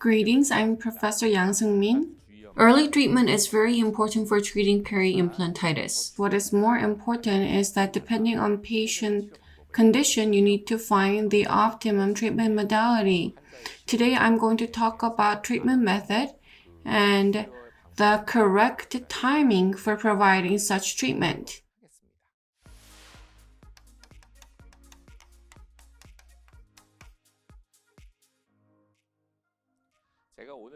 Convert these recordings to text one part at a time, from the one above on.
Greetings, I'm Professor Yang Seung-min. Early treatment is very important for treating peri implantitis. What is more important is that depending on patient condition, you need to find the optimum treatment modality. Today, I'm going to talk about treatment method and the correct timing for providing such treatment.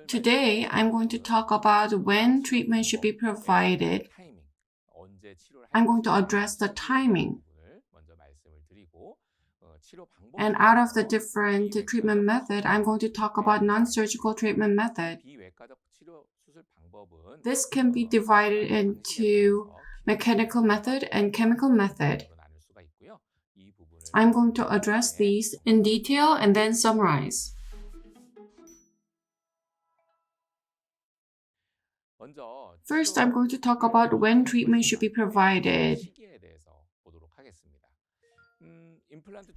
Today, I'm going to talk about when treatment should be provided. I'm going to address the timing. And out of the different treatment method, I'm going to talk about non-surgical treatment method. This can be divided into mechanical method and chemical method. I'm going to address these in detail and then summarize. First, I'm going to talk about when treatment should be provided.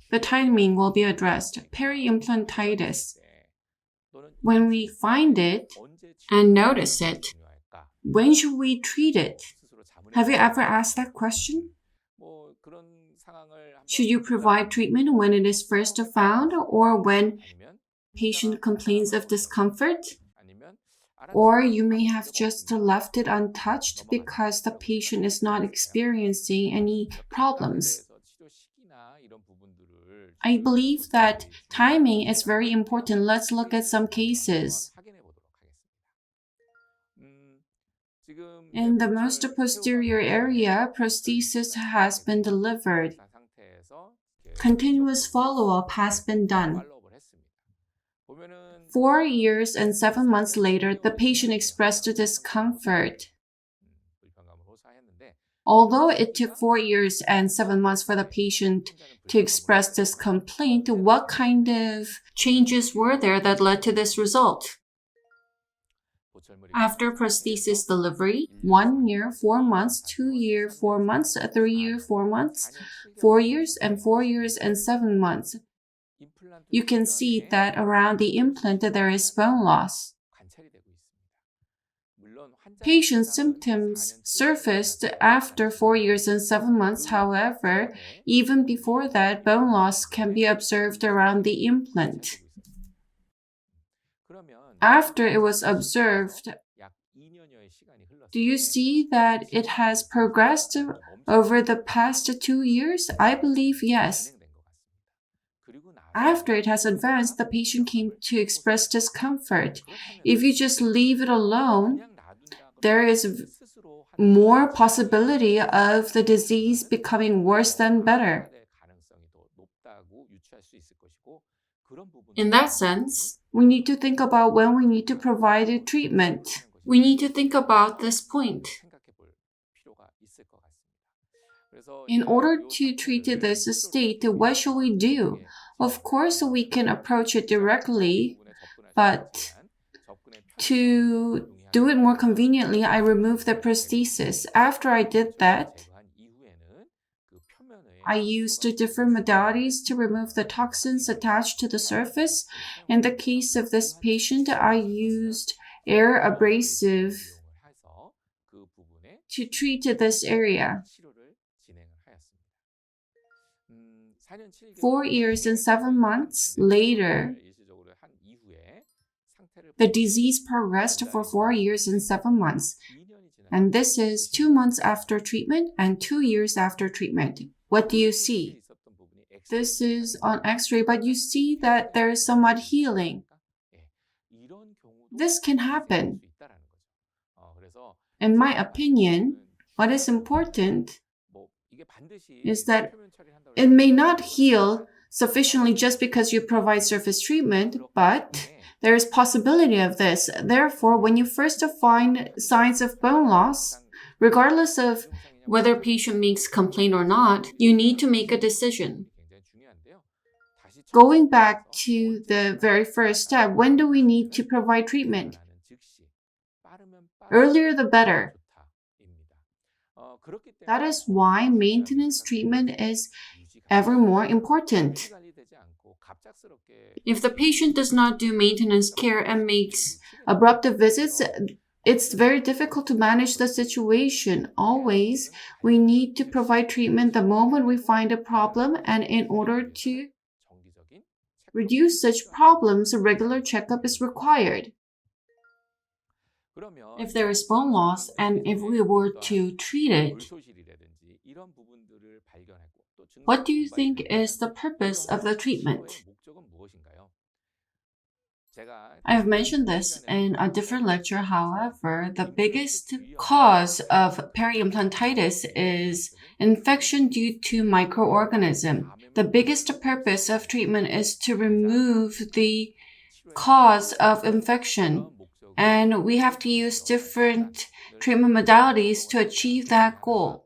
The timing will be addressed. Peri implantitis. When we find it and notice it, when should we treat it? Have you ever asked that question? Should you provide treatment when it is first found or when patient complains of discomfort? Or you may have just left it untouched because the patient is not experiencing any problems. I believe that timing is very important. Let's look at some cases. In the most posterior area, prosthesis has been delivered. Continuous follow-up has been done. 4 years and 7 months later, the patient expressed discomfort. Although it took 4 years and 7 months for the patient to express this complaint, what kind of changes were there that led to this result? After prosthesis delivery, 1 year, 4 months, 2 year, 4 months, 3 year, 4 months, 4 years, and 4 years and 7 months, you can see that around the implant there is bone loss. Patient symptoms surfaced after 4 years and 7 months. However, even before that, bone loss can be observed around the implant. After it was observed, do you see that it has progressed over the past 2 years? I believe yes. After it has advanced, the patient came to express discomfort. If you just leave it alone, there is more possibility of the disease becoming worse than better. In that sense, we need to think about when we need to provide a treatment. We need to think about this point. In order to treat this state, what should we do? Of course, we can approach it directly, but to do it more conveniently, I removed the prosthesis. After I did that, I used different modalities to remove the toxins attached to the surface. In the case of this patient, I used air abrasive to treat this area. 4 years and 7 months later, the disease progressed for 4 years and 7 months. And this is 2 months after treatment and 2 years after treatment. What do you see? This is on X-ray, but you see that there is somewhat healing. This can happen. In my opinion, what is important is that it may not heal sufficiently just because you provide surface treatment, but there is possibility of this. Therefore, when you first find signs of bone loss, regardless of whether patient makes complaint or not, you need to make a decision. Going back to the very first step, when do we need to provide treatment? Earlier the better. That is why maintenance treatment is ever more important. If the patient does not do maintenance care and makes abrupt visits, it's very difficult to manage the situation. Always, we need to provide treatment the moment we find a problem, and in order to reduce such problems, a regular checkup is required. If there is bone loss and if we were to treat it, what do you think is the purpose of the treatment? I have mentioned this in a different lecture. However, the biggest cause of peri implantitis is infection due to microorganism. The biggest purpose of treatment is to remove the cause of infection, and we have to use different treatment modalities to achieve that goal.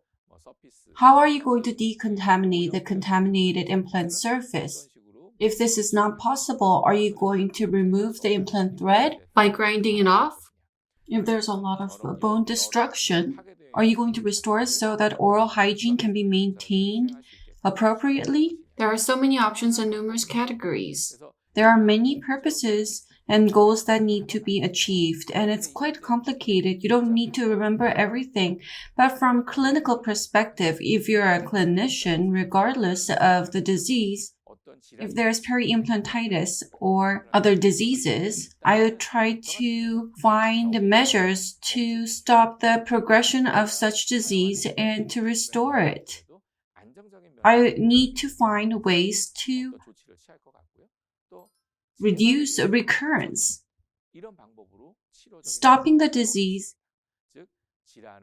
How are you going to decontaminate the contaminated implant surface? If this is not possible, are you going to remove the implant thread by grinding it off? If there's a lot of bone destruction, are you going to restore it so that oral hygiene can be maintained appropriately? There are so many options and numerous categories. There are many purposes and goals that need to be achieved, and it's quite complicated. You don't need to remember everything. But from clinical perspective, if you're a clinician, regardless of the disease, if there's peri-implantitis or other diseases, I would try to find measures to stop the progression of such disease and to restore it. I need to find ways to reduce recurrence, stopping the disease,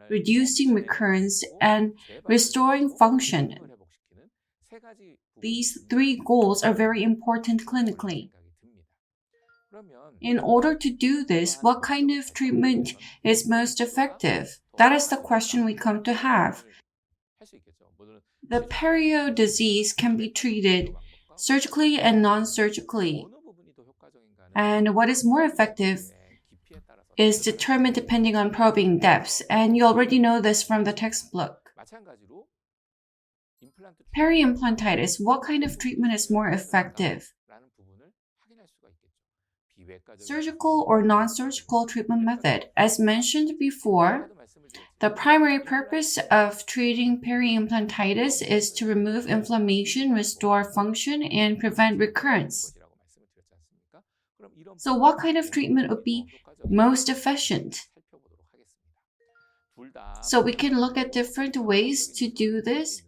reducing recurrence, and restoring function. These three goals are very important clinically. In order to do this, what kind of treatment is most effective? That is the question we come to have. The perio disease can be treated surgically and non-surgically. And what is more effective is determined depending on probing depths, and you already know this from the textbook. Peri-implantitis, what kind of treatment is more effective? Surgical or non-surgical treatment method. As mentioned before, the primary purpose of treating peri-implantitis is to remove inflammation, restore function, and prevent recurrence. So what kind of treatment would be most efficient? So we can look at different ways to do this.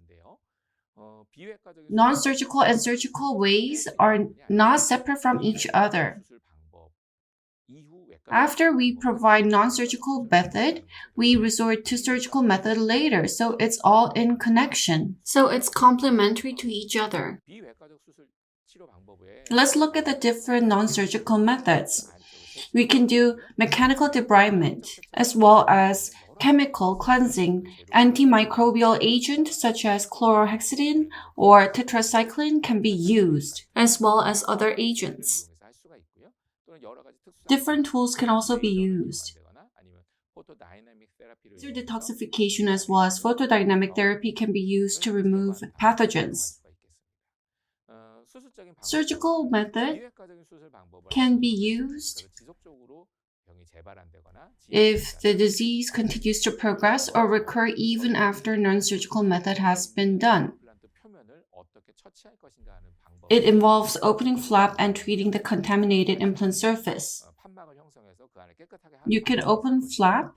Non-surgical and surgical ways are not separate from each other. After we provide non-surgical method, we resort to surgical method later, so it's all in connection. So it's complementary to each other. Let's look at the different non-surgical methods. We can do mechanical debridement, as well as chemical cleansing. Antimicrobial agents such as chlorhexidine or tetracycline can be used, as well as other agents. Different tools can also be used. Laser detoxification as well as photodynamic therapy can be used to remove pathogens. Surgical method can be used if the disease continues to progress or recur even after non-surgical method has been done. It involves opening flap and treating the contaminated implant surface. You can open flap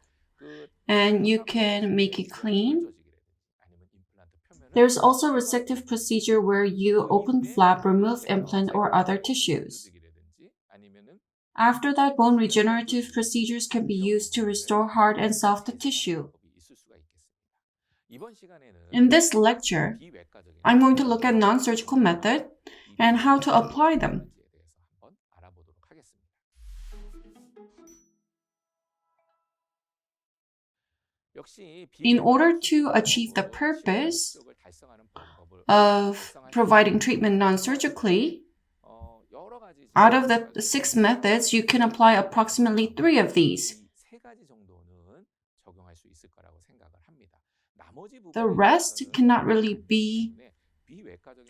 and you can make it clean. There's also a resective procedure where you open flap, remove implant or other tissues. After that, bone regenerative procedures can be used to restore hard and soft tissue. In this lecture, I'm going to look at non-surgical method and how to apply them. In order to achieve the purpose of providing treatment non-surgically, out of the 6 methods, you can apply approximately 3 of these. The rest cannot really be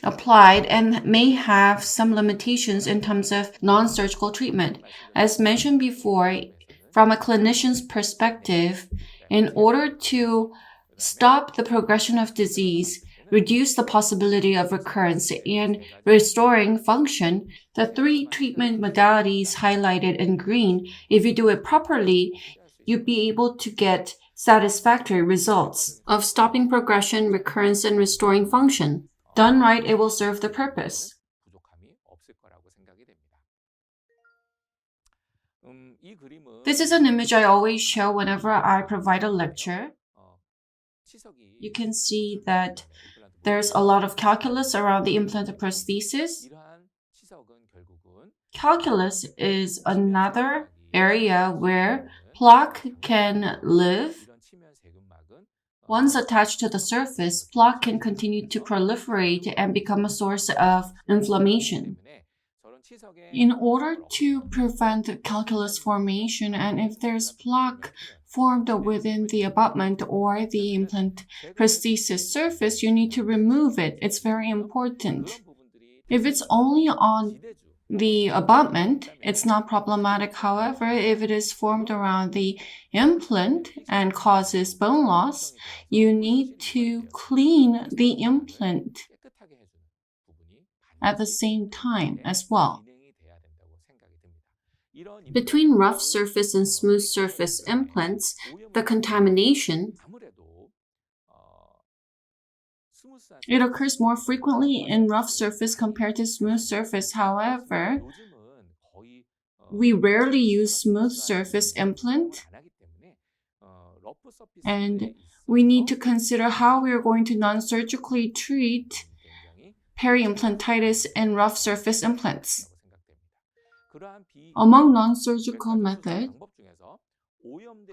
applied and may have some limitations in terms of non-surgical treatment. As mentioned before, from a clinician's perspective, in order to stop the progression of disease, reduce the possibility of recurrence, and restoring function, the three treatment modalities highlighted in green, if you do it properly, you'd be able to get satisfactory results of stopping progression, recurrence, and restoring function. Done right, it will serve the purpose. This is an image I always show whenever I provide a lecture. You can see that there's a lot of calculus around the implanted prosthesis. Calculus is another area where plaque can live. Once attached to the surface, plaque can continue to proliferate and become a source of inflammation. In order to prevent calculus formation, and if there's plaque formed within the abutment or the implant prosthesis surface, you need to remove it. It's very important. If it's only on the abutment, it's not problematic. However, if it is formed around the implant and causes bone loss, you need to clean the implant at the same time as well. Between rough surface and smooth surface implants, the contamination, it occurs more frequently in rough surface compared to smooth surface. However, we rarely use smooth surface implant, and we need to consider how we are going to non-surgically treat peri implantitis in rough surface implants. Among non-surgical methods,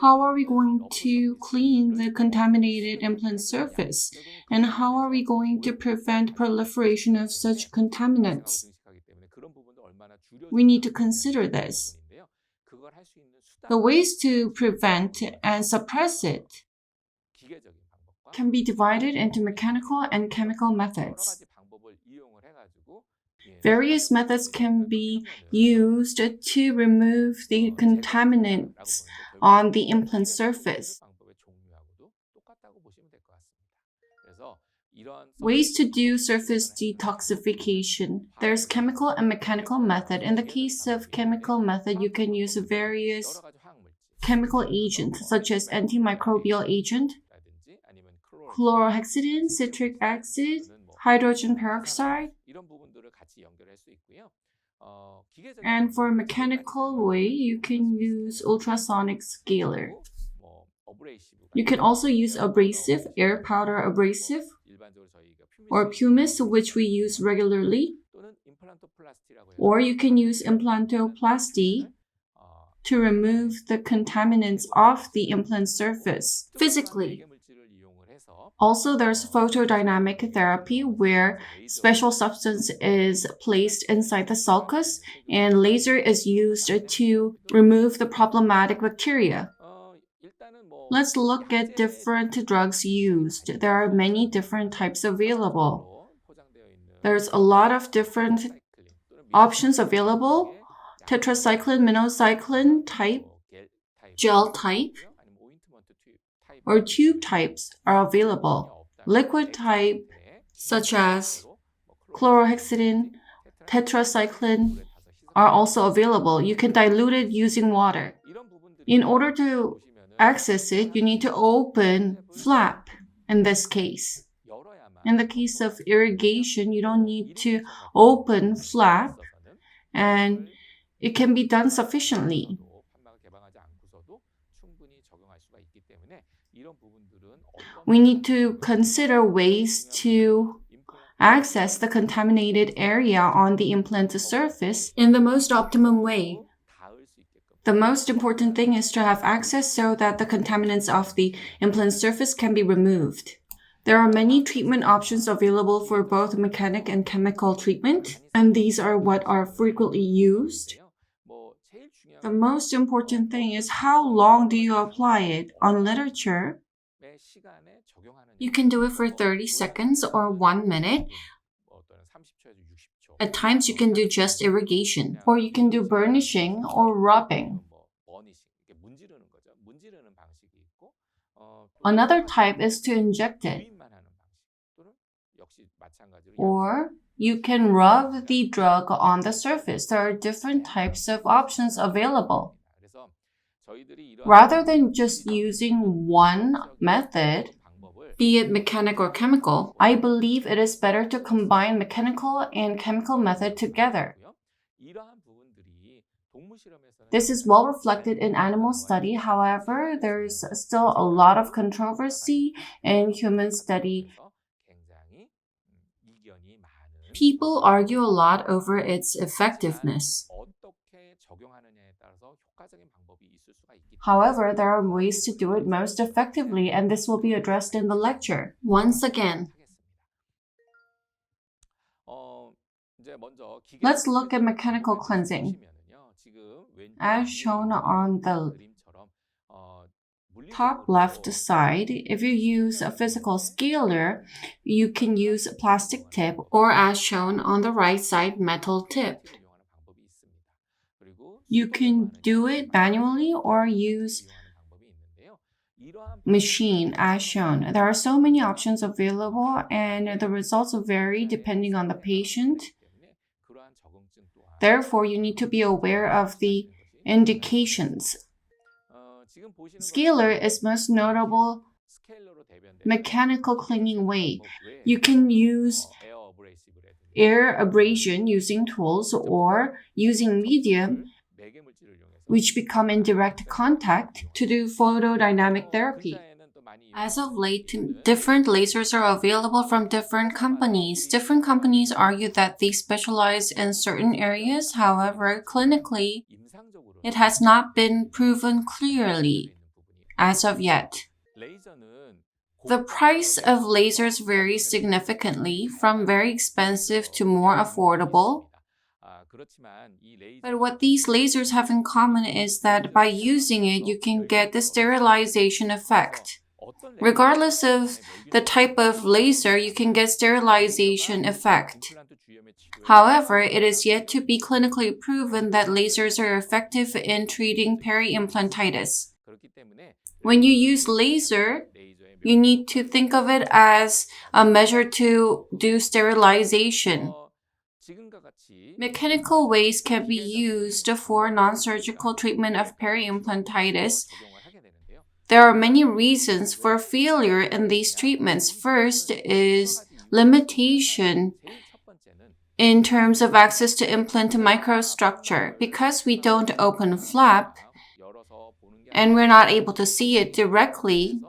how are we going to clean the contaminated implant surface? And how are we going to prevent proliferation of such contaminants? We need to consider this. The ways to prevent and suppress it can be divided into mechanical and chemical methods. Various methods can be used to remove the contaminants on the implant surface. Ways to do surface detoxification. There's chemical and mechanical method. In the case of chemical method, you can use various chemical agents such as antimicrobial agent, chlorhexidine, citric acid, hydrogen peroxide. And for mechanical way, you can use ultrasonic scaler. You can also use abrasive, air powder abrasive, or pumice, which we use regularly. Or you can use implantoplasty to remove the contaminants off the implant surface physically. Also, there's photodynamic therapy where special substance is placed inside the sulcus and laser is used to remove the problematic bacteria. Let's look at different drugs used. There are many different types available. There's a lot of different options available. Tetracycline, minocycline type, gel type, or tube types are available. Liquid type, such as chlorhexidine, tetracycline, are also available. You can dilute it using water. In order to access it, you need to open flap in this case. In the case of irrigation, you don't need to open flap, and it can be done sufficiently. We need to consider ways to access the contaminated area on the implant surface in the most optimum way. The most important thing is to have access so that the contaminants of the implant surface can be removed. There are many treatment options available for both mechanic and chemical treatment, and these are what are frequently used. The most important thing is how long do you apply it. On literature, you can do it for 30 seconds or 1 minute. At times, you can do just irrigation, or you can do burnishing or rubbing. Another type is to inject it, or you can rub the drug on the surface. There are different types of options available. Rather than just using one method, be it mechanical or chemical, I believe it is better to combine mechanical and chemical method together. This is well reflected in animal study. However, there's still a lot of controversy in human study. People argue a lot over its effectiveness. However, there are ways to do it most effectively, and this will be addressed in the lecture. Once again, let's look at mechanical cleansing. As shown on the top left side, if you use a physical scaler, you can use a plastic tip, or as shown on the right side, metal tip. You can do it manually or use machine as shown. There are so many options available and the results vary depending on the patient. Therefore, you need to be aware of the indications. Scaler is most notable mechanical cleaning way. You can use air abrasion using tools or using medium which become in direct contact to do photodynamic therapy. As of late, different lasers are available from different companies. Different companies argue that they specialize in certain areas. However, clinically, it has not been proven clearly as of yet. The price of lasers varies significantly from very expensive to more affordable. But what these lasers have in common is that by using it, you can get the sterilization effect. Regardless of the type of laser, you can get sterilization effect. However, it is yet to be clinically proven that lasers are effective in treating peri implantitis. When you use laser, you need to think of it as a measure to do sterilization. Mechanical ways can be used for non-surgical treatment of peri implantitis. There are many reasons for failure in these treatments. First is limitation in terms of access to implant microstructure. Because we don't open flap and we're not able to see it directly,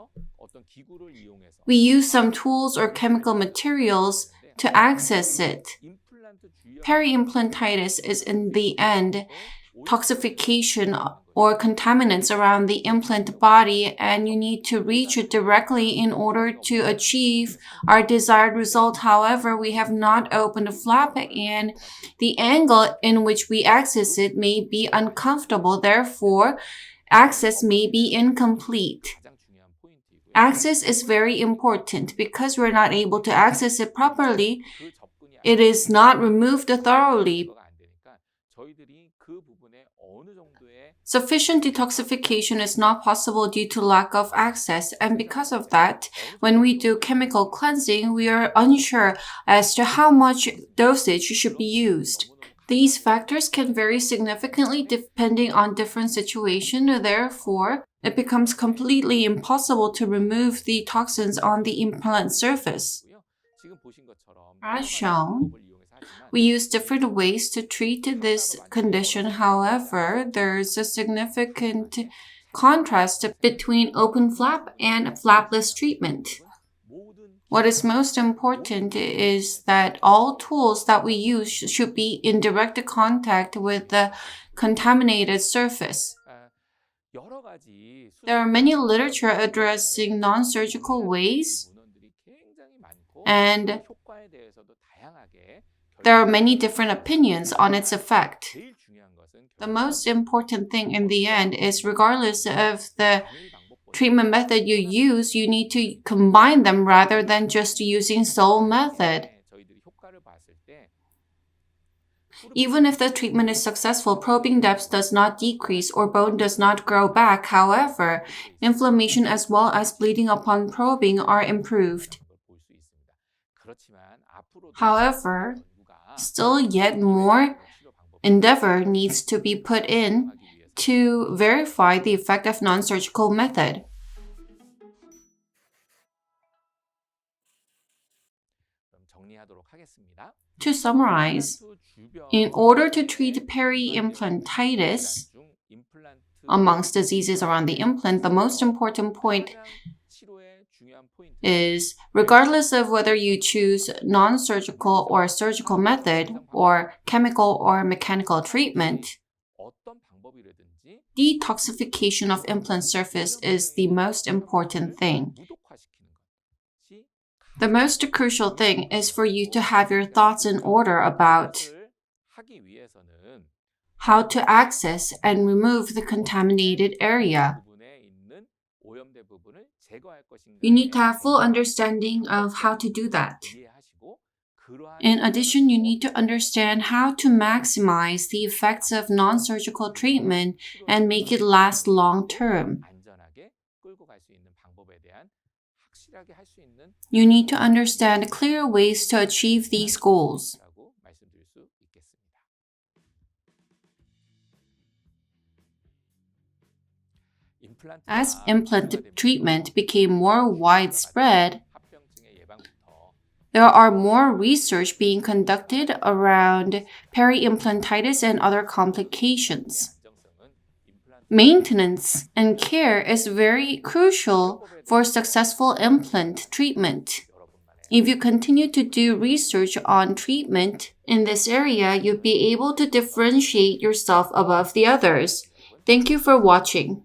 we use some tools or chemical materials to access it. Peri implantitis is in the end toxification or contaminants around the implant body, and you need to reach it directly in order to achieve our desired result. However, we have not opened a flap and the angle in which we access it may be uncomfortable. Therefore, access may be incomplete. Access is very important. Because we're not able to access it properly, it is not removed thoroughly. Sufficient detoxification is not possible due to lack of access, and because of that, when we do chemical cleansing, we are unsure as to how much dosage should be used. These factors can vary significantly depending on different situations. Therefore, it becomes completely impossible to remove the toxins on the implant surface. As shown, we use different ways to treat this condition. However, there's a significant contrast between open flap and flapless treatment. What is most important is that all tools that we use should be in direct contact with the contaminated surface. There are many literature addressing non-surgical ways, and there are many different opinions on its effect. The most important thing in the end is regardless of the treatment method you use, you need to combine them rather than just using sole method. Even if the treatment is successful, probing depth does not decrease or bone does not grow back. However, inflammation as well as bleeding upon probing are improved. However, still yet more endeavor needs to be put in to verify the effect of non-surgical method. To summarize, in order to treat peri implantitis, amongst diseases around the implant, the most important point is regardless of whether you choose non-surgical or surgical method or chemical or mechanical treatment, detoxification of implant surface is the most important thing. The most crucial thing is for you to have your thoughts in order about how to access and remove the contaminated area. You need to have full understanding of how to do that. In addition, you need to understand how to maximize the effects of non-surgical treatment and make it last long-term. You need to understand clear ways to achieve these goals. As implant treatment became more widespread, there are more research being conducted around peri implantitis and other complications. Maintenance and care is very crucial for successful implant treatment. If you continue to do research on treatment in this area, you'll be able to differentiate yourself above the others. Thank you for watching.